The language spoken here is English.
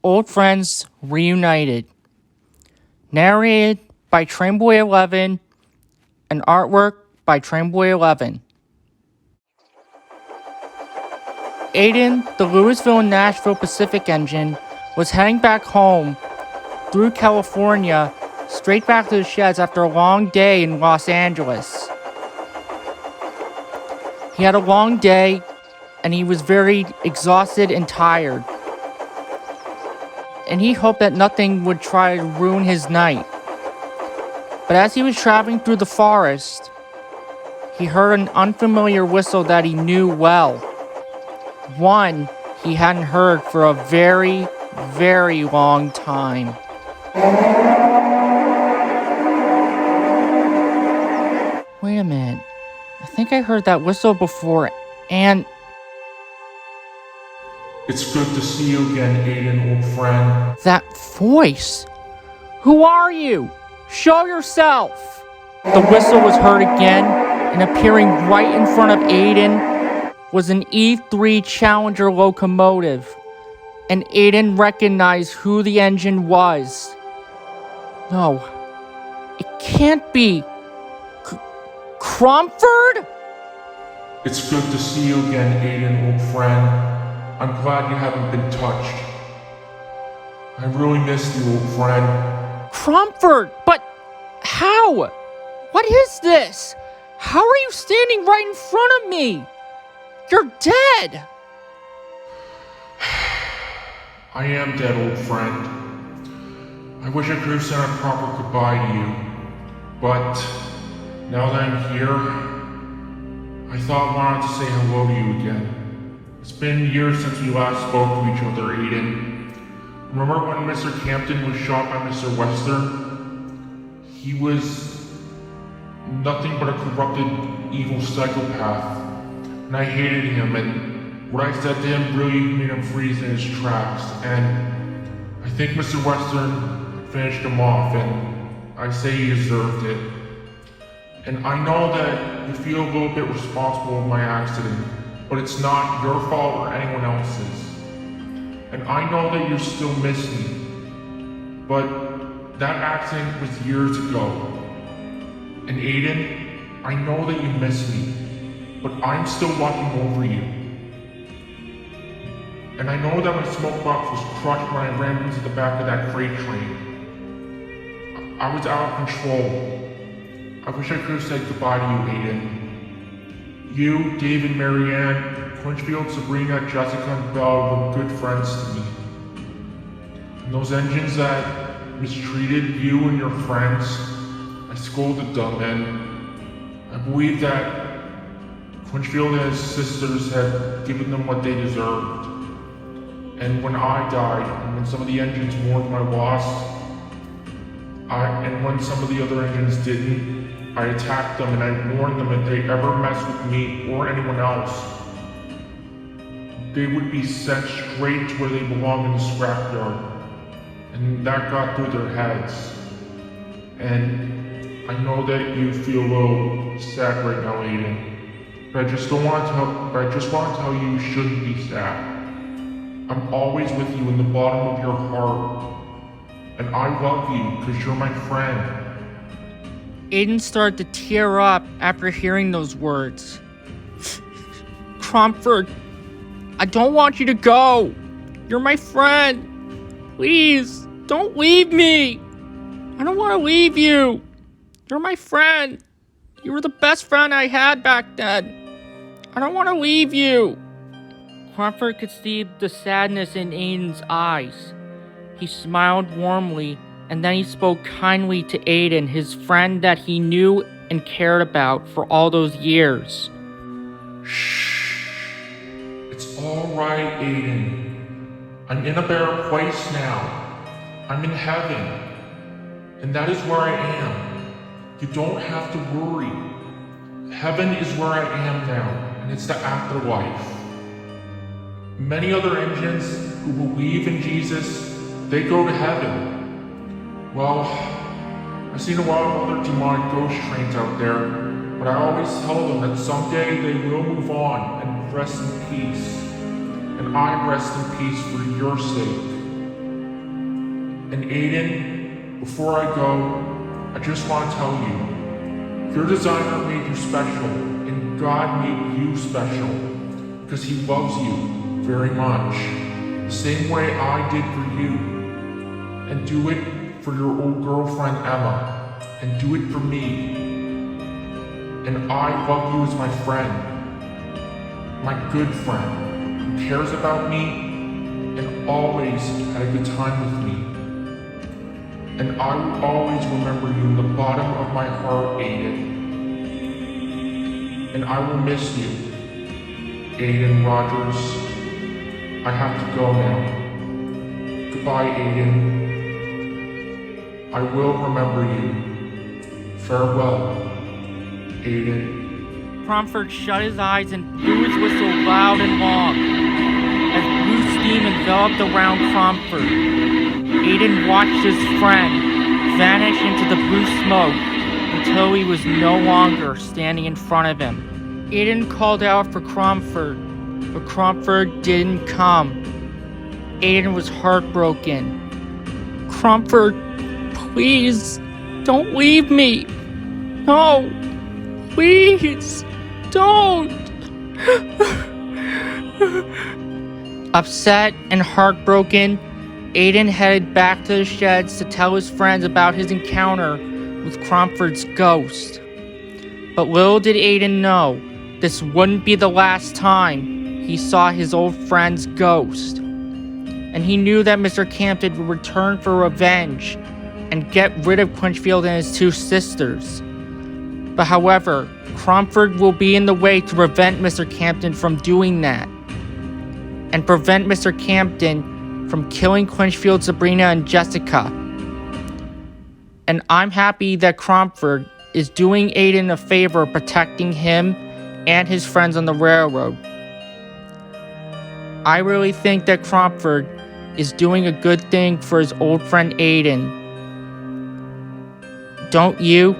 Old Friends Reunited. Narrated by Trainboy11 and artwork by Trainboy11. Aiden, the Louisville and Nashville Pacific engine, was heading back home through California, straight back to the sheds after a long day in Los Angeles. He had a long day, and he was very exhausted and tired. And he hoped that nothing would try to ruin his night. But as he was traveling through the forest, he heard an unfamiliar whistle that he knew well. One he hadn't heard for a very, very long time. Wait a minute. I think I heard that whistle before, and... It's good to see you again, Aiden, old friend. That voice! Who are you? Show yourself! The whistle was heard again, and appearing right in front of Aiden was an E3 Challenger locomotive. And Aiden recognized who the engine was. No, it can't be. Cromford? It's good to see you again, Aiden, old friend. I'm glad you haven't been touched. I really missed you, old friend. Cromford? But how? What is this? How are you standing right in front of me? You're dead. I am dead, old friend. I wish I could have said a proper goodbye to you. But now that I'm here, I thought I wanted to say hello to you again. It's been years since we last spoke to each other, Aiden. Remember when Mr. Campton was shot by Mr. Wester? He was nothing but a corrupted, evil psychopath. And I hated him, and what I said to him really made him freeze in his tracks. And I think Mr. Western finished him off, and I say he deserved it. And I know that you feel a little bit responsible for my accident, but it's not your fault or anyone else's. And I know that you still miss me, but that accident was years ago. And Aiden, I know that you miss me, but I'm still watching over you. And I know that my smoke box was crushed when I ran into the back of that freight train. I was out of control. I wish I could have said goodbye to you, Aiden. You, Dave and Marianne, Clinchfield, Sabrina, Jessica, and Belle were good friends to me. And those engines that mistreated you and your friends, I scolded them, and I believe that Clinchfield and his sisters had given them what they deserved. And when I died, and when some of the engines mourned my loss, and when some of the other engines didn't, I attacked them and I warned them if they ever mess with me or anyone else, they would be sent straight to where they belong in the scrapyard. And that got through their heads. And I know that you feel a little sad right now, Aiden. But I just want to tell you shouldn't be sad. I'm always with you in the bottom of your heart. And I love you because you're my friend. Aiden started to tear up after hearing those words. Cromford, I don't want you to go. You're my friend. Please, don't leave me. I don't want to leave you. You're my friend. You were the best friend I had back then. I don't want to leave you. Cromford could see the sadness in Aiden's eyes. He smiled warmly, and then he spoke kindly to Aiden, his friend that he knew and cared about for all those years. Shh. It's all right, Aiden. I'm in a better place now. I'm in heaven. And that is where I am. You don't have to worry. Heaven is where I am now, and it's the afterlife. Many other engines who believe in Jesus, they go to heaven. Well, I've seen a lot of other demonic ghost trains out there, but I always tell them that someday they will move on and rest in peace. And I rest in peace for your sake. And Aiden, before I go, I just want to tell you, your designer made you special, and God made you special, because he loves you very much, the same way I did for you. And do it for your old girlfriend Emma, and do it for me. And I love you as my friend, my good friend, who cares about me and always had a good time with me. And I will always remember you in the bottom of my heart, Aiden. And I will miss you, Aiden Rogers. I have to go now. Goodbye, Aiden. I will remember you. Farewell, Aiden. Cromford shut his eyes and blew his whistle loud and long. As blue steam enveloped around Cromford, Aiden watched his friend vanish into the blue smoke until he was no longer standing in front of him. Aiden called out for Cromford, but Cromford didn't come. Aiden was heartbroken. Cromford, please, don't leave me. No, please, don't. Upset and heartbroken, Aiden headed back to the sheds to tell his friends about his encounter with Cromford's ghost. But little did Aiden know, this wouldn't be the last time he saw his old friend's ghost. And he knew that Mr. Campton would return for revenge and get rid of Clinchfield and his two sisters. But however, Cromford will be in the way to prevent Mr. Campton from doing that, and prevent Mr. Campton from killing Clinchfield, Sabrina, and Jessica. And I'm happy that Cromford is doing Aiden a favor protecting him and his friends on the railroad. I really think that Cromford is doing a good thing for his old friend Aiden. Don't you?